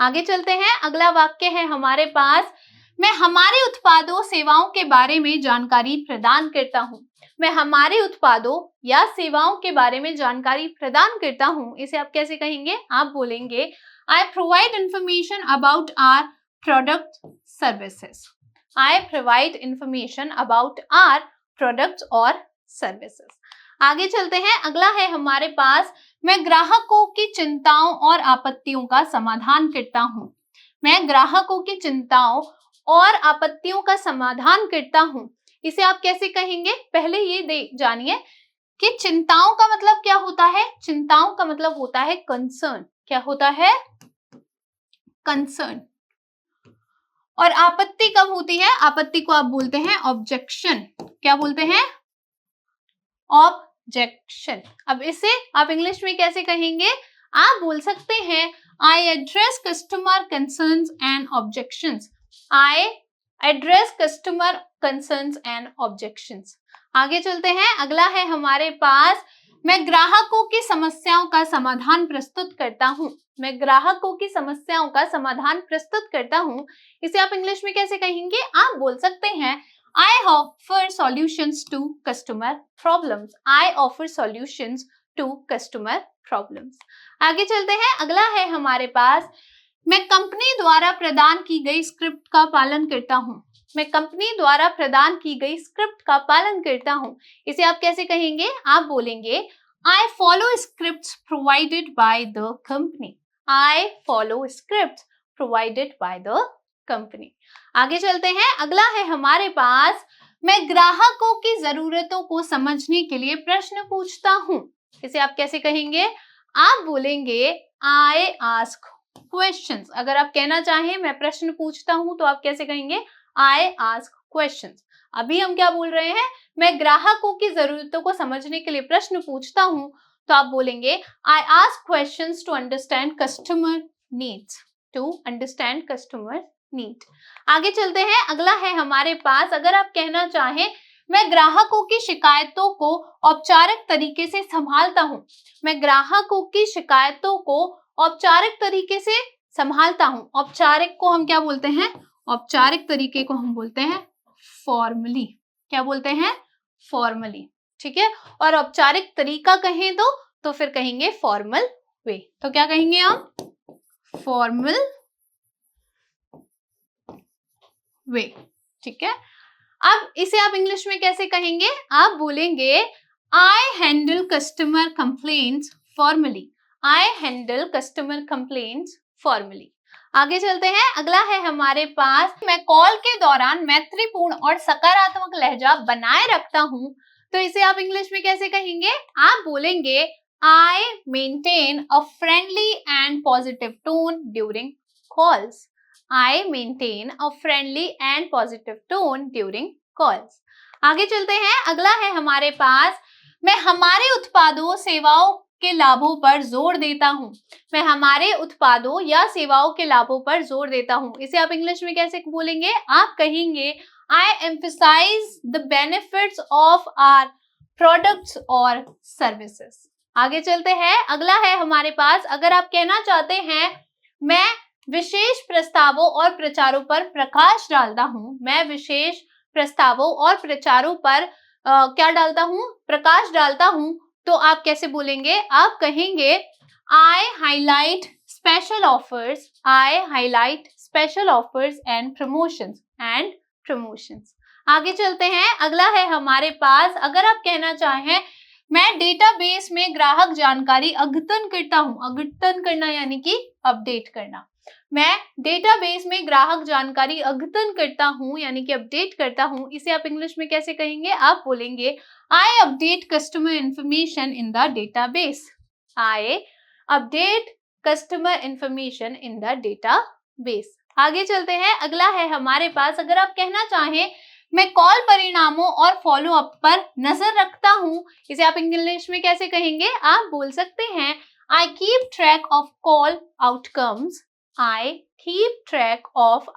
आगे चलते हैं, अगला वाक्य है हमारे पास, मैं हमारे उत्पादों सेवाओं के बारे में जानकारी प्रदान करता हूँ। मैं हमारे उत्पादों या सेवाओं के बारे में जानकारी प्रदान करता हूँ, इसे आप कैसे कहेंगे? आप बोलेंगे I provide information about our product services. I provide information about our products or services. आगे चलते हैं, अगला है हमारे पास, मैं ग्राहकों की चिंताओं और आपत्तियों का समाधान करता हूँ। मैं ग्राहकों की चिंताओं और आपत्तियों का समाधान करता हूँ, इसे आप कैसे कहेंगे? पहले ये जानिए कि चिंताओं का मतलब क्या होता है। चिंताओं का मतलब होता है कंसर्न। क्या होता है? कंसर्न। और आपत्ति कब होती है? आपत्ति को आप बोलते हैं ऑब्जेक्शन। क्या बोलते हैं? ऑब्जेक्शन। अब इसे आप इंग्लिश में कैसे कहेंगे? आप बोल सकते हैं I address customer concerns and objections. I address customer concerns and objections. आगे चलते हैं, अगला है हमारे पास, मैं ग्राहकों की समस्याओं का समाधान प्रस्तुत करता हूँ। मैं ग्राहकों की समस्याओं का समाधान प्रस्तुत करता हूँ, इसे आप इंग्लिश में कैसे कहेंगे? आप बोल सकते हैं I offer solutions to customer problems. I offer solutions to customer problems. आगे चलते हैं, अगला है हमारे पास, मैं कंपनी द्वारा प्रदान की गई स्क्रिप्ट का पालन करता हूँ। मैं कंपनी द्वारा प्रदान की गई स्क्रिप्ट का पालन करता हूँ, इसे आप कैसे कहेंगे? आप बोलेंगे I follow scripts provided by the company. I follow scripts provided by the company. आगे चलते हैं, अगला है हमारे पास, मैं ग्राहकों की जरूरतों को समझने के लिए प्रश्न पूछता हूँ, इसे आप कैसे कहेंगे? आप बोलेंगे I ask questions। अगर आप कहना चाहें मैं प्रश्न पूछता हूँ तो आप कैसे कहेंगे? I ask questions। अभी हम क्या बोल रहे हैं? मैं ग्राहकों की जरूरतों को समझने के लिए प्रश्न पूछता हूँ, तो आप बोलेंगे I ask questions to understand customer needs. To understand customer need. आगे चलते हैं, अगला है हमारे पास, अगर आप कहना चाहें मैं ग्राहकों की शिकायतों को औपचारिक तरीके से संभालता हूं। मैं ग्राहकों की शिकायतों को औपचारिक तरीके से संभालता हूं। औपचारिक को हम क्या बोलते हैं? औपचारिक तरीके को हम बोलते हैं फॉर्मली। क्या बोलते हैं? फॉर्मली। ठीक है, और औपचारिक तरीका कहें तो फिर कहेंगे फॉर्मल वे। तो क्या कहेंगे हम? Formal way. ठीक है, अब इसे आप इंग्लिश में कैसे कहेंगे? आप बोलेंगे I handle customer complaints formally. I handle customer complaints formally. आगे चलते हैं, अगला है हमारे पास, मैं कॉल के दौरान मैत्रीपूर्ण और सकारात्मक लहजा बनाए रखता हूं, तो इसे आप इंग्लिश में कैसे कहेंगे? आप बोलेंगे I maintain a friendly and positive tone during calls. I maintain a friendly and positive tone during calls. आगे चलते हैं, अगला है हमारे पास, मैं हमारे उत्पादों सेवाओं के लाभों पर जोर देता हूँ। मैं हमारे उत्पादों या सेवाओं के लाभों पर जोर देता हूँ, इसे आप इंग्लिश में कैसे बोलेंगे? आप कहेंगे I emphasize the benefits of our products or services. आगे चलते हैं, अगला है हमारे पास, अगर आप कहना चाहते हैं मैं विशेष प्रस्तावों और प्रचारों पर प्रकाश डालता हूं। मैं विशेष प्रस्तावों और प्रचारों पर क्या डालता हूं? प्रकाश डालता हूं, तो आप कैसे बोलेंगे? आप कहेंगे I highlight special offers. I highlight special offers and promotions. आगे चलते हैं, अगला है हमारे पास, अगर आप कहना चाहें मैं डेटाबेस में ग्राहक जानकारी अद्यतन करता हूं। अद्यतन करना यानी कि अपडेट करना। मैं डेटाबेस में ग्राहक जानकारी अद्यतन करता हूं यानी कि अपडेट करता हूं, इसे आप इंग्लिश में कैसे कहेंगे? आप बोलेंगे I update customer information in the database. I update customer information in the database. आगे चलते हैं, अगला है हमारे पास, अगर आप कहना चाहें मैं कॉल परिणामों और फॉलो अप पर नजर रखता हूं, इसे आप इंग्लिश में कैसे कहेंगे? आप बोल सकते हैं I keep track of call outcomes. I keep track of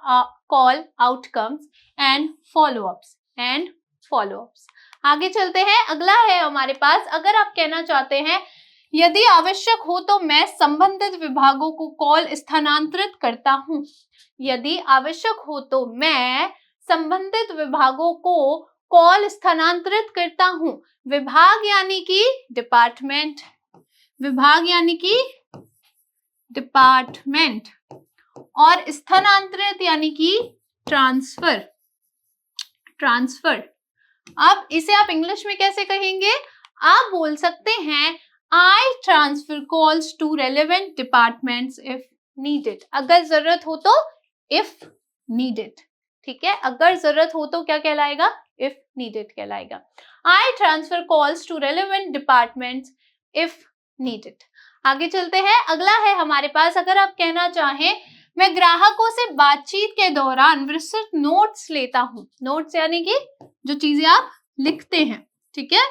call outcomes and follow-ups. आगे चलते हैं, अगला है हमारे पास, अगर आप कहना चाहते हैं यदि आवश्यक हो तो मैं संबंधित विभागों को कॉल स्थानांतरित करता हूँ। यदि आवश्यक हो तो मैं संबंधित विभागों को कॉल स्थानांतरित करता हूँ। विभाग यानी कि डिपार्टमेंट, विभाग यानी कि डिपार्टमेंट, और स्थानांतरित यानी कि ट्रांसफर, ट्रांसफर। अब इसे आप इंग्लिश में कैसे कहेंगे? आप बोल सकते हैं I transfer calls to relevant departments if needed. अगर जरूरत हो तो इफ नीडेड, ठीक है। अगर जरूरत हो तो क्या कहलाएगा? इफ नीडेड कहलाएगा। I transfer calls to relevant departments if needed. आगे चलते हैं, अगला है हमारे पास, अगर आप कहना चाहें मैं ग्राहकों से बातचीत के दौरान विस्तृत नोट्स लेता हूं। नोट्स यानी कि जो चीजें आप लिखते हैं, ठीक है,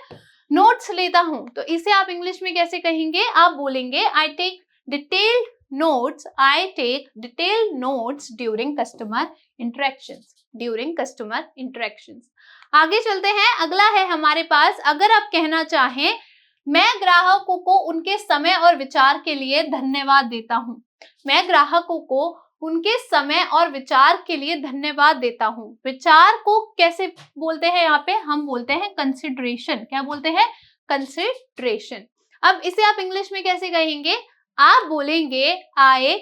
नोट्स लेता हूं, तो इसे आप इंग्लिश में कैसे कहेंगे? आप बोलेंगे I take detailed notes, I take detailed notes during customer interactions, during customer interactions. आगे चलते हैं, अगला है हमारे पास, अगर आप कहना चाहें मैं ग्राहकों को उनके समय और विचार के लिए धन्यवाद देता हूं। मैं ग्राहकों को उनके समय और विचार के लिए धन्यवाद देता हूं। विचार को कैसे बोलते हैं? यहाँ पे हम बोलते हैं कंसिडरेशन। क्या बोलते हैं? कंसिडरेशन। अब इसे आप इंग्लिश में कैसे कहेंगे? आप बोलेंगे आई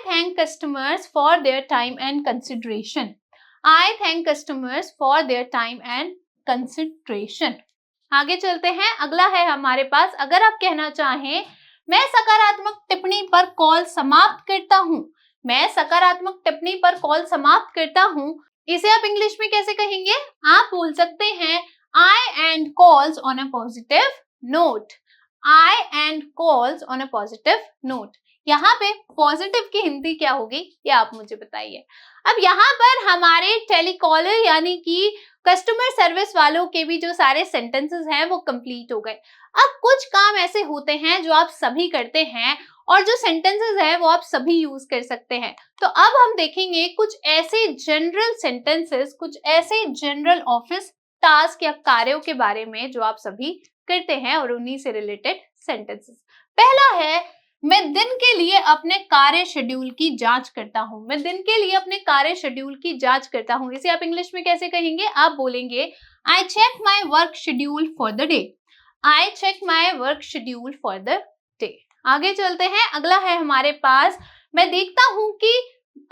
thank customers for their time and consideration. I thank customers for their time and consideration. आगे चलते हैं, अगला है हमारे पास, अगर आप कहना चाहें मैं सकारात्मक टिप्पणी पर कॉल समाप्त करता हूं। मैं सकारात्मक टिप्पणी पर कॉल समाप्त करता हूं, इसे आप इंग्लिश में कैसे कहेंगे? आप बोल सकते हैं I end calls on a positive note. I end calls on a positive note. यहाँ पे पॉजिटिव की हिंदी क्या होगी ये आप मुझे बताइए। अब यहाँ पर हमारे टेलीकॉलर यानी कि कस्टमर सर्विस वालों के भी जो सारे सेंटेंसेस हैं वो कंप्लीट हो गए। अब कुछ काम ऐसे होते हैं जो आप सभी करते हैं और जो सेंटेंसेस हैं वो आप सभी यूज कर सकते हैं। तो अब हम देखेंगे कुछ ऐसे जनरल सेंटेंसेस, कुछ ऐसे जनरल ऑफिस टास्क या कार्यों के बारे में जो आप सभी करते हैं और उन्हीं से रिलेटेड सेंटेंसेस। पहला है मैं दिन के लिए अपने कार्य शेड्यूल की जांच करता हूं। मैं दिन के लिए अपने कार्य शेड्यूल की जांच करता हूं, इसे आप इंग्लिश में कैसे कहेंगे? आप बोलेंगे I check my work schedule for the day. I check my work schedule for the day. आगे चलते हैं, अगला है हमारे पास मैं देखता हूं कि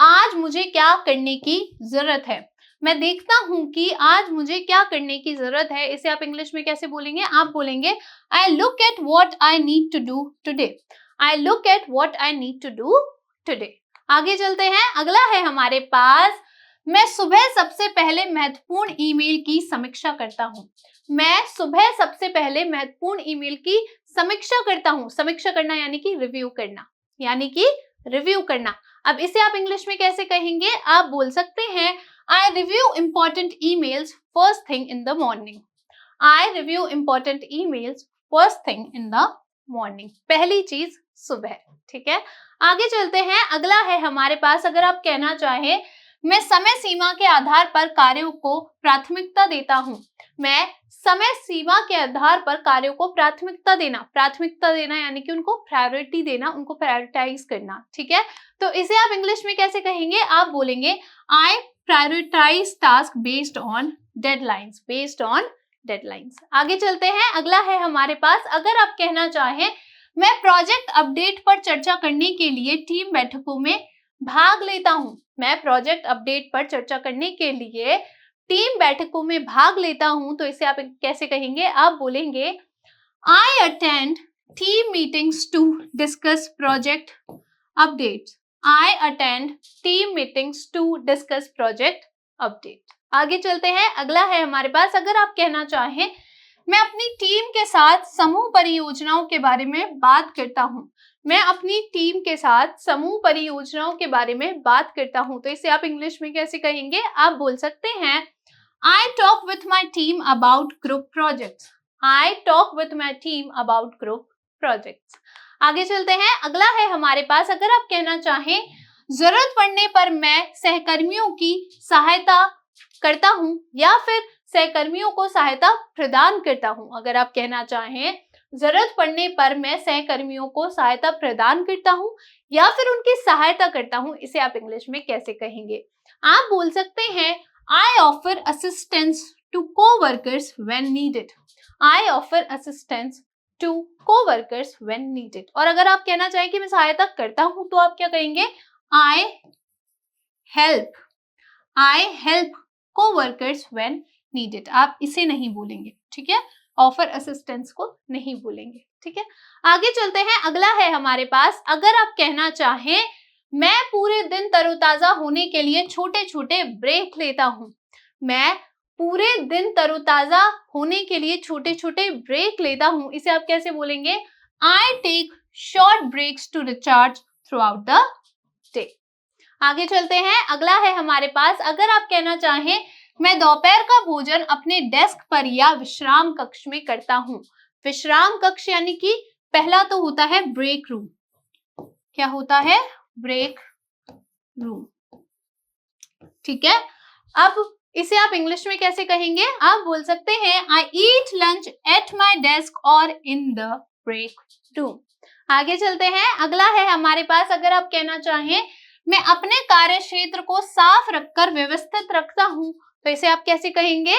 आज मुझे क्या करने की जरूरत है। मैं देखता हूं कि आज मुझे क्या करने की जरूरत है, इसे आप इंग्लिश में कैसे बोलेंगे? आप बोलेंगे I look at what I need to do today. I look at what I need to do today. आगे चलते हैं, अगला है हमारे पास मैं सुबह सबसे पहले महत्वपूर्ण ईमेल की समीक्षा करता हूं। मैं सुबह सबसे पहले महत्वपूर्ण ईमेल की समीक्षा करता हूं। समीक्षा करना यानी कि रिव्यू करना, यानी कि रिव्यू करना। अब इसे आप इंग्लिश में कैसे कहेंगे? आप बोल सकते हैं I review important emails first thing in the morning. I review important emails first thing in the morning. पहली चीज सुबह, ठीक है। आगे चलते हैं, अगला है हमारे पास, अगर आप कहना चाहें मैं समय सीमा के आधार पर कार्यों को प्राथमिकता देता हूं। मैं समय सीमा के आधार पर कार्यों को प्राथमिकता देना यानी कि उनको प्रायोरिटी देना, उनको प्रायोरिटाइज करना, ठीक है। तो इसे आप इंग्लिश में कैसे कहेंगे? आप बोलेंगे I prioritise task based on deadlines, based on deadlines. आगे चलते हैं, अगला है हमारे पास, अगर आप कहना चाहें मैं प्रोजेक्ट अपडेट पर चर्चा करने के लिए टीम बैठकों में भाग लेता हूं। मैं प्रोजेक्ट अपडेट पर चर्चा करने के लिए टीम बैठकों में भाग लेता हूं, तो इसे आप कैसे कहेंगे? आप बोलेंगे I attend team meetings to discuss project updates. I attend team meetings to discuss project update. आगे चलते हैं, अगला है हमारे पास, अगर आप कहना चाहें मैं अपनी टीम के साथ समूह परियोजनाओं के बारे में बात करता हूं। मैं अपनी टीम के साथ समूह परियोजनाओं के बारे में बात करता हूं, तो इसे आप इंग्लिश में कैसे कहेंगे? आप बोल सकते हैं I talk with my team about group projects. I talk with my team about group projects. आगे चलते हैं, अगला है हमारे पास, अगर आप कहना चाहें जरूरत पड़ने पर मैं सहकर्मियों की सहायता करता हूं या फिर सहकर्मियों को सहायता प्रदान करता हूं। अगर आप कहना चाहें जरूरत पड़ने पर मैं सहकर्मियों को सहायता प्रदान करता हूँ या फिर उनकी सहायता करता हूँ, इसे आप इंग्लिश में कैसे कहेंगे? आप बोल सकते हैं I offer assistance to coworkers when needed. I offer assistance to coworkers when needed. और अगर आप कहना चाहें कि मैं सहायता करता हूं तो आप क्या कहेंगे? I help coworkers when needed. आप इसे नहीं बोलेंगे, ठीक है? ऑफर असिस्टेंस को नहीं बोलेंगे, ठीक है? आगे चलते हैं, अगला है हमारे पास, अगर आप कहना चाहें मैं पूरे दिन तरोताजा होने के लिए छोटे छोटे ब्रेक लेता हूं। मैं पूरे दिन तरोताजा होने के लिए छोटे छोटे ब्रेक लेता हूं, इसे आप कैसे बोलेंगे? I take short breaks to recharge throughout the day. आगे चलते हैं, अगला है हमारे पास, अगर आप कहना चाहें मैं दोपहर का भोजन अपने डेस्क पर या विश्राम कक्ष में करता हूं। विश्राम कक्ष यानी कि पहला तो होता है ब्रेक रूम। क्या होता है? ब्रेक रूम, ठीक है? अब इसे आप इंग्लिश में कैसे कहेंगे? आप बोल सकते हैं I eat lunch at my desk और इन द ब्रेक रूम। आगे चलते हैं, अगला है हमारे पास, अगर आप कहना चाहें मैं अपने कार्य क्षेत्र को साफ रखकर व्यवस्थित रखता हूं, तो इसे आप कैसे कहेंगे?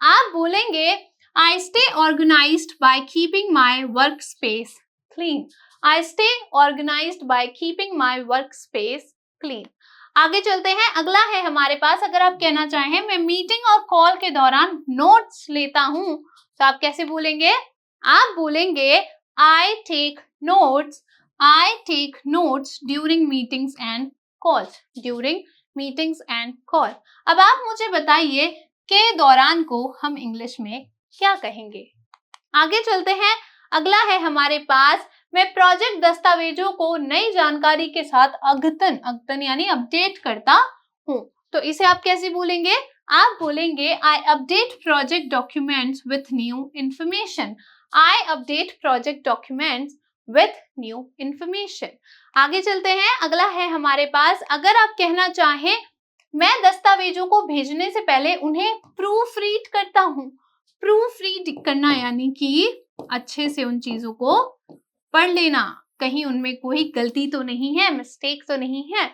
आप बोलेंगे I stay organised by keeping my work space clean. I stay organised by keeping my work space clean. आगे चलते हैं, अगला है हमारे पास, अगर आप कहना चाहें मैं मीटिंग और कॉल के दौरान नोट्स लेता हूं, तो आप कैसे बोलेंगे? आप बोलेंगे I take notes during meetings and calls. During meetings and call. अब आप मुझे बताइए के दौरान को हम इंग्लिश में क्या कहेंगे? आगे चलते हैं, अगला है हमारे पास, मैं प्रोजेक्ट दस्तावेजों को नई जानकारी के साथ अद्यतन यानी अपडेट करता हूं, तो इसे आप कैसे बोलेंगे? आप बोलेंगे I update project documents with new information. I update project documents with new information. आगे चलते हैं, अगला है हमारे पास, अगर आप कहना चाहें मैं दस्तावेजों को भेजने से पहले उन्हें प्रूफ रीड करता हूं। प्रूफ रीड करना यानी कि अच्छे से उन चीजों को पढ़ लेना, कहीं उनमें कोई गलती तो नहीं है, मिस्टेक तो नहीं है।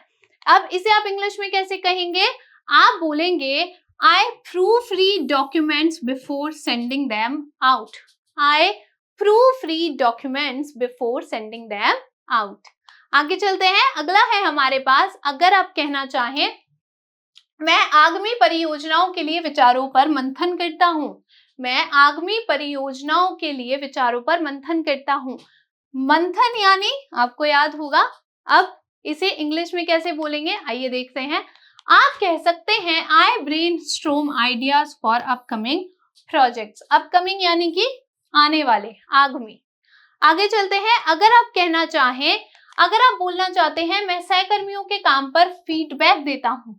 अब इसे आप इंग्लिश में कैसे कहेंगे? आप बोलेंगे आई proof read documents before sending them out. आई proof read documents before sending them out. आगे चलते हैं, अगला है हमारे पास, अगर आप कहना चाहें मैं आगामी परियोजनाओं के लिए विचारों पर मंथन करता हूं। मैं आगामी परियोजनाओं के लिए विचारों पर मंथन करता हूं। मंथन यानी आपको याद होगा, अब इसे इंग्लिश में कैसे बोलेंगे? आइए देखते हैं। आप कह सकते हैं I brainstorm ideas for upcoming projects. Upcoming यानी कि आने वाले, आगामी। आगे चलते हैं, अगर आप कहना चाहें, अगर आप बोलना चाहते हैं मैं सहकर्मियों के काम पर फीडबैक देता हूं।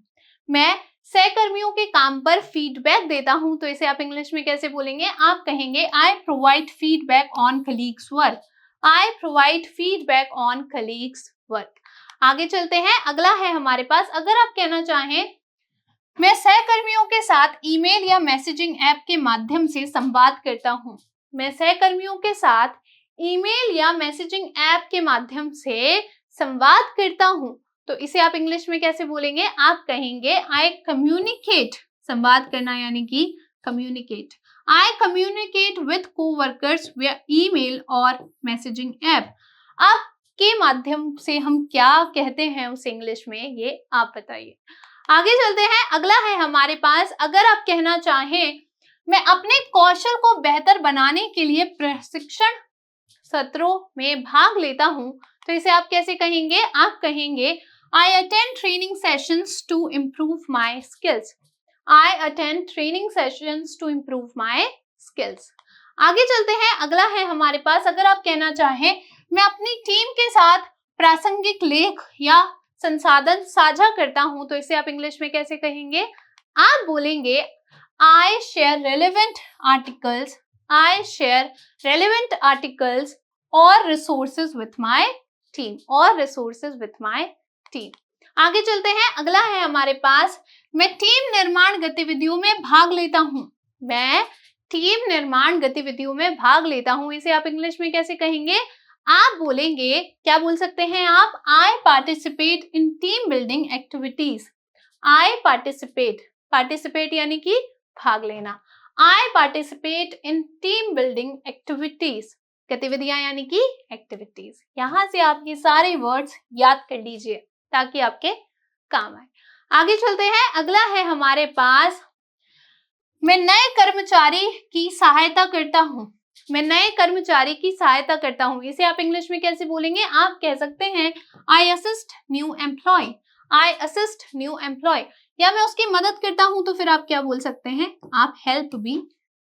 मैं सहकर्मियों के काम पर फीडबैक देता हूं, तो इसे आप इंग्लिश में कैसे बोलेंगे? आप कहेंगे I provide feedback on colleagues work. I provide feedback on colleagues work. आगे चलते हैं, अगला है हमारे पास, अगर आप कहना चाहें मैं सहकर्मियों के साथ ईमेल या मैसेजिंग ऐप के माध्यम से संवाद करता हूं। मैं सहकर्मियों के साथ ईमेल या मैसेजिंग ऐप के माध्यम से संवाद करता हूं, तो इसे आप इंग्लिश में कैसे बोलेंगे? आप कहेंगे आई कम्युनिकेट, संवाद करना यानी कि communicate. I communicate with coworkers विया ईमेल और मैसेजिंग ऐप। आप के माध्यम से हम क्या कहते हैं उस इंग्लिश में, ये आप बताइए। आगे चलते हैं, अगला है हमारे पास, अगर आप कहना चाहें मैं अपने कौशल को बेहतर बनाने के लिए प्रशिक्षण सत्रों में भाग लेता हूं, तो इसे आप कैसे कहेंगे? आप कहेंगे I attend training sessions to improve my skills. I attend training sessions to improve my skills. आगे चलते हैं, अगला है हमारे पास, अगर आप कहना चाहें मैं अपनी टीम के साथ प्रासंगिक लेख या संसाधन साझा करता हूं, तो इसे आप इंग्लिश में कैसे कहेंगे? आप बोलेंगे I share relevant articles, I share relevant articles और रिसोर्सेज विथ माई टीम, और रिसोर्सेज विथ माई टीम। आगे चलते हैं, अगला है हमारे पास मैं टीम निर्माण गतिविधियों में भाग लेता हूं। मैं टीम निर्माण गतिविधियों में भाग लेता हूँ। इसे आप इंग्लिश में कैसे कहेंगे? आप बोलेंगे, क्या बोल सकते हैं आप? I participate in team building activities. I participate यानी कि भाग लेना। I participate in team building activities, गतिविधियां यानी कि एक्टिविटीज। यहां से आप ये सारे वर्ड्स याद कर लीजिए ताकि आपके काम आए। आगे चलते हैं, अगला है हमारे पास, मैं नए कर्मचारी की सहायता करता हूं। मैं नए कर्मचारी की सहायता करता हूं। इसे आप इंग्लिश में कैसे बोलेंगे? आप कह सकते हैं I assist new employ. I assist new employ, या मैं उसकी मदद करता हूं तो फिर आप क्या बोल सकते हैं? आप हेल्प भी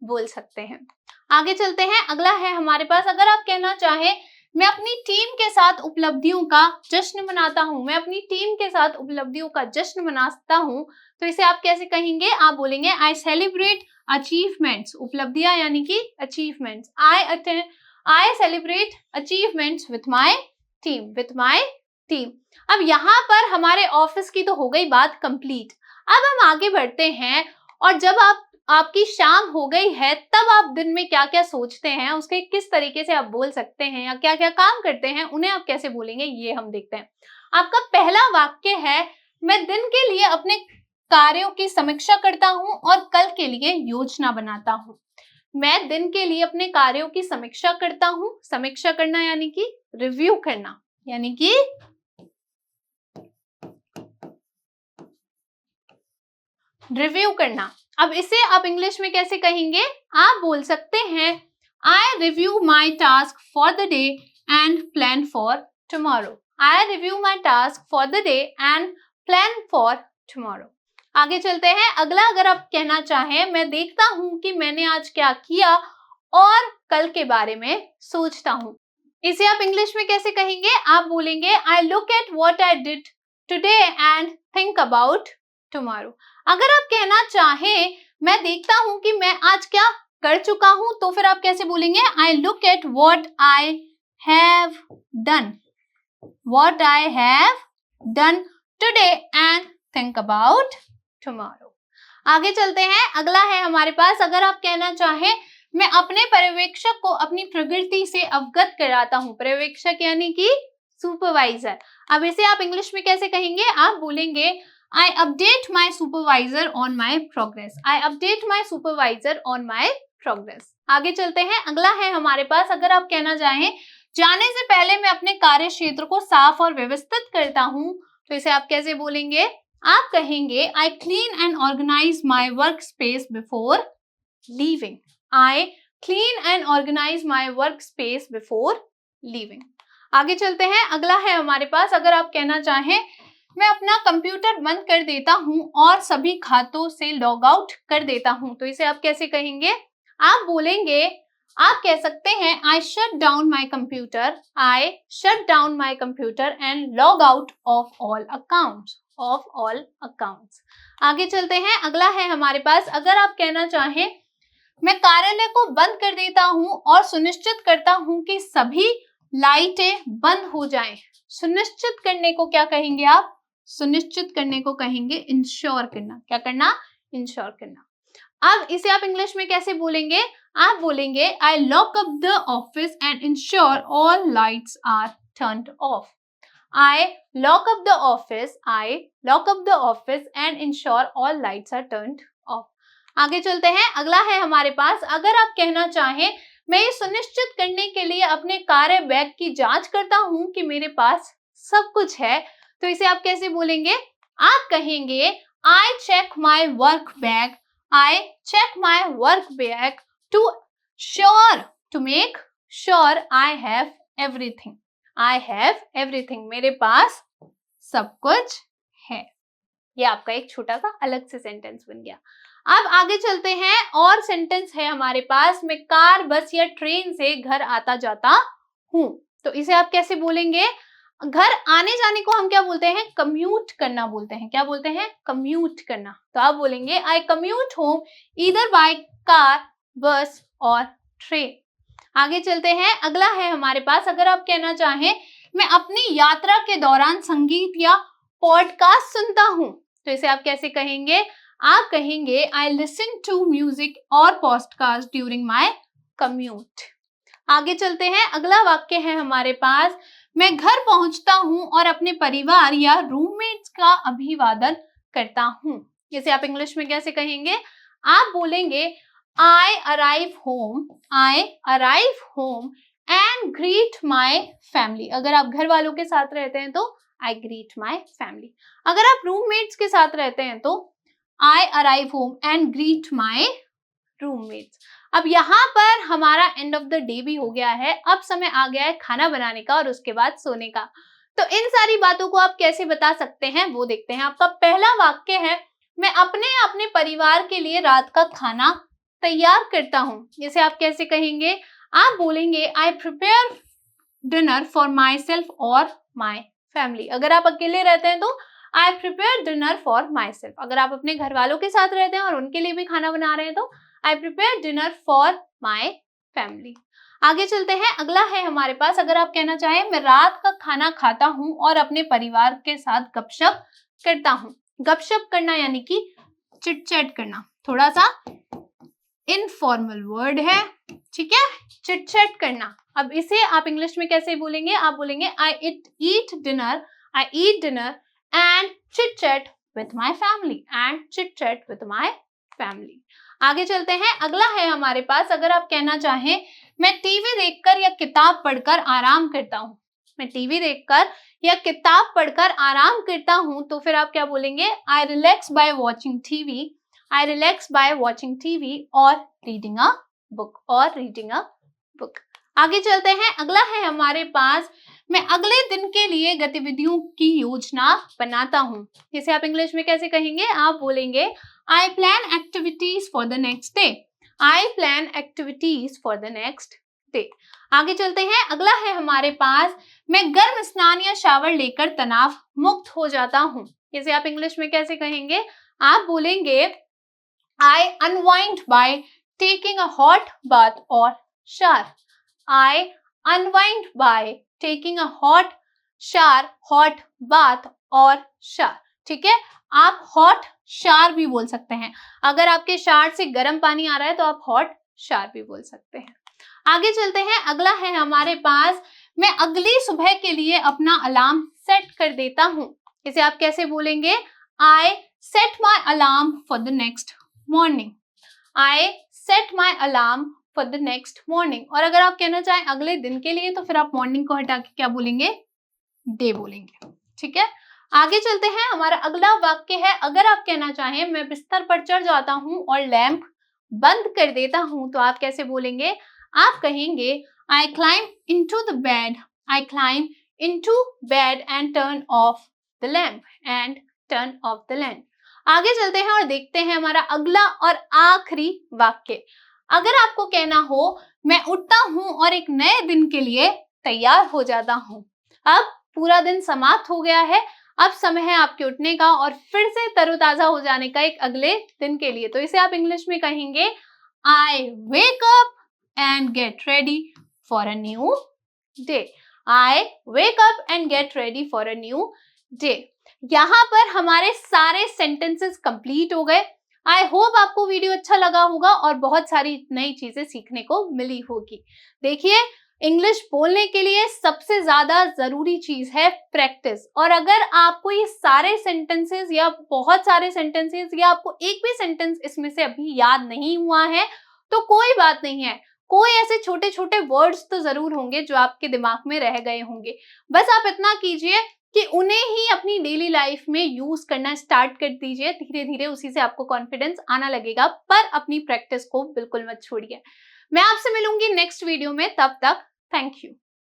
बोल सकते हैं। आगे चलते हैं, अगला है हमारे पास, अगर आप कहना चाहें मैं अपनी टीम के साथ उपलब्धियों का जश्न मनाता हूं। मैं अपनी टीम के साथ उपलब्धियों का जश्न मनाता हूं, तो इसे आप कैसे कहेंगे? आप बोलेंगे आई सेलिब्रेट अचीवमेंट्स। उपलब्धियां यानी कि achievements. I celebrate achievements with my team. अब यहाँ पर हमारे ऑफिस की तो हो गई बात कंप्लीट। अब हम आगे बढ़ते हैं, और जब आपकी शाम हो गई है तब आप दिन में क्या क्या सोचते हैं, उसके किस तरीके से आप बोल सकते हैं, या क्या क्या काम करते हैं, उन्हें आप कैसे बोलेंगे, ये हम देखते हैं। आपका पहला वाक्य है, मैं दिन के लिए अपने कार्यों की समीक्षा करता हूं और कल के लिए योजना बनाता हूं। मैं दिन के लिए अपने कार्यों की समीक्षा करता हूं। समीक्षा करना यानी कि रिव्यू करना, यानी कि रिव्यू करना। अब इसे आप इंग्लिश में कैसे कहेंगे? आप बोल सकते हैं I review my task for the day and plan for tomorrow. I review my task for the day and plan for tomorrow. आगे चलते हैं, अगला अगर आप कहना चाहें मैं देखता हूं कि मैंने आज क्या किया और कल के बारे में सोचता हूं। इसे आप इंग्लिश में कैसे कहेंगे? आप बोलेंगे I look at what I did today and think about tomorrow. अगर आप कहना चाहें मैं देखता हूं कि मैं आज क्या कर चुका हूं, तो फिर आप कैसे बोलेंगे? I look at what I have done today and think about tomorrow. आगे चलते हैं, अगला है हमारे पास, अगर आप कहना चाहें मैं अपने पर्यवेक्षक को अपनी प्रगति से अवगत कराता हूं। पर्यवेक्षक यानी कि सुपरवाइजर। अब इसे आप इंग्लिश में कैसे कहेंगे? आप बोलेंगे I update my supervisor on my progress. I update my supervisor on my progress. आगे चलते हैं, अगला है हमारे पास, अगर आप कहना चाहें जाने से पहले मैं अपने कार्य क्षेत्र को साफ और व्यवस्थित करता हूं, तो इसे आप कैसे बोलेंगे? आप कहेंगे I clean and organize my workspace before leaving. I clean and organize my workspace before leaving. आगे चलते हैं, अगला है हमारे पास, अगर आप कहना चाहें मैं अपना कंप्यूटर बंद कर देता हूं और सभी खातों से लॉग आउट कर देता हूं, तो इसे आप कैसे कहेंगे? आप बोलेंगे, आप कह सकते हैं I shut down my computer and log out of all accounts. आगे चलते हैं, अगला है हमारे पास, अगर आप कहना चाहें मैं कार्यालय को बंद कर देता हूं और सुनिश्चित करता हूं कि सभी लाइटें बंद हो जाएं। सुनिश्चित करने को क्या कहेंगे आप? सुनिश्चित करने को कहेंगे इंश्योर करना। क्या करना? इंश्योर करना। अब इसे आप इंग्लिश में कैसे बोलेंगे? आप बोलेंगे I lock up the office and ensure all lights are turned off. I lock up the office and ensure all lights are turned off. आगे चलते हैं, अगला है हमारे पास, अगर आप कहना चाहें मैं ये सुनिश्चित करने के लिए अपने कार्य बैग की जांच करता हूं कि मेरे पास सब कुछ है, तो इसे आप कैसे बोलेंगे? आप कहेंगे I check my work bag to make sure I have everything. मेरे पास सब कुछ है। ये आपका एक छोटा सा अलग से सेंटेंस बन गया। अब आगे चलते हैं, और सेंटेंस है हमारे पास, मैं कार, बस या ट्रेन से घर आता जाता हूं, तो इसे आप कैसे बोलेंगे? घर आने जाने को हम क्या बोलते हैं? कम्यूट करना बोलते हैं। क्या बोलते हैं? कम्यूट करना। तो आप बोलेंगे I commute home either by car, bus और ट्रेन। आगे चलते हैं, अगला है हमारे पास, अगर आप कहना चाहें मैं अपनी यात्रा के दौरान संगीत या पॉडकास्ट सुनता हूं, तो इसे आप कैसे कहेंगे? आप कहेंगे आई लिसन टू म्यूजिक और पॉडकास्ट ड्यूरिंग माई कम्यूट। आगे चलते हैं, अगला वाक्य है हमारे पास, मैं घर पहुंचता हूं और अपने परिवार या रूममेट्स का अभिवादन करता हूं। इसे आप इंग्लिश में कैसे कहेंगे? आप बोलेंगे आई arrive home and greet my family. अगर आप घर वालों के साथ रहते हैं तो आई ग्रीट माई फैमिली। अगर आप रूममेट्स के साथ रहते हैं तो आई arrive home and greet my roommates. अब यहाँ पर हमारा एंड ऑफ द डे भी हो गया है, अब समय आ गया है खाना बनाने का और उसके बाद सोने का। तो इन सारी बातों को आप कैसे बता सकते हैं वो देखते हैं। आपका पहला वाक्य है, मैं अपने परिवार के लिए रात का खाना तैयार करता हूँ। इसे आप कैसे कहेंगे? आप बोलेंगे I prepare dinner for my self और माई फैमिली। अगर आप अकेले रहते हैं तो I prepare dinner for my self. अगर आप अपने घर वालों के साथ रहते हैं और उनके लिए भी खाना बना रहे हैं तो I prepare dinner for my family. आगे चलते हैं, अगला है हमारे पास, अगर आप कहना चाहें मैं रात का खाना खाता हूं और अपने परिवार के साथ गपशप करता हूं। गपशप करना यानी कि चिट चैट करना, थोड़ा सा इनफॉर्मल वर्ड है, ठीक है, चिट चैट करना। अब इसे आप इंग्लिश में कैसे बोलेंगे? आप बोलेंगे I eat dinner and chit chat with my family. आगे चलते हैं, अगला है हमारे पास, अगर आप कहना चाहें मैं टीवी देखकर या किताब पढ़कर आराम करता हूँ। मैं टीवी देखकर या किताब पढ़कर आराम करता हूँ तो फिर आप क्या बोलेंगे? आई रिलैक्स बाय वॉचिंग टीवी और रीडिंग अ बुक। आगे चलते हैं, अगला है हमारे पास, मैं अगले दिन के लिए गतिविधियों की योजना बनाता हूँ। इसे आप इंग्लिश में कैसे कहेंगे? आप बोलेंगे I plan activities for the next day। आगे चलते हैं, अगला है हमारे पास, मैं गर्म स्नान या शावर लेकर तनाव मुक्त हो जाता हूँ। इसे आप इंग्लिश में कैसे कहेंगे? आप बोलेंगे I unwind by taking a hot bath or shower। I unwind by taking a hot bath or shower। ठीक है, आप हॉट शावर भी बोल सकते हैं। अगर आपके शावर से गर्म पानी आ रहा है तो आप हॉट शावर भी बोल सकते हैं। आगे चलते हैं, अगला है हमारे पास, मैं अगली सुबह के लिए अपना अलार्म सेट कर देता हूँ। इसे आप कैसे बोलेंगे? I set my alarm for the next morning। और अगर आप कहना चाहें अगले दिन के लिए तो फिर आप मॉर्निंग को हटा के क्या बोलेंगे? डे बोलेंगे। ठीक है, आगे चलते हैं, हमारा अगला वाक्य है, अगर आप कहना चाहें मैं बिस्तर पर चढ़ जाता हूं और लैंप बंद कर देता हूं तो आप कैसे बोलेंगे? आप कहेंगे I climb into bed and turn off the lamp. आगे चलते हैं और देखते हैं हमारा अगला और आखिरी वाक्य। अगर आपको कहना हो मैं उठता हूं और एक नए दिन के लिए तैयार हो जाता हूं। अब पूरा दिन समाप्त हो गया है, अब समय है आपके उठने का और फिर से तरोताजा हो जाने का एक अगले दिन के लिए। तो इसे आप इंग्लिश में कहेंगे I wake up and get ready for a new day. यहाँ पर हमारे सारे सेंटेंसेस कंप्लीट हो गए। आई होप आपको वीडियो अच्छा लगा होगा और बहुत सारी नई चीजें सीखने को मिली होगी। देखिए, इंग्लिश बोलने के लिए सबसे ज्यादा जरूरी चीज है प्रैक्टिस। और अगर आपको ये सारे सेंटेंसेस या बहुत सारे सेंटेंसेस या आपको एक भी सेंटेंस इसमें से अभी याद नहीं हुआ है तो कोई बात नहीं है, कोई ऐसे छोटे छोटे वर्ड्स तो जरूर होंगे जो आपके दिमाग में रह गए होंगे। बस आप इतना कीजिए कि उन्हें ही अपनी डेली लाइफ में यूज करना स्टार्ट कर दीजिए। धीरे धीरे उसी से आपको कॉन्फिडेंस आना लगेगा, पर अपनी प्रैक्टिस को बिल्कुल मत छोड़िए। मैं आपसे मिलूंगी नेक्स्ट वीडियो में, तब तक थैंक यू।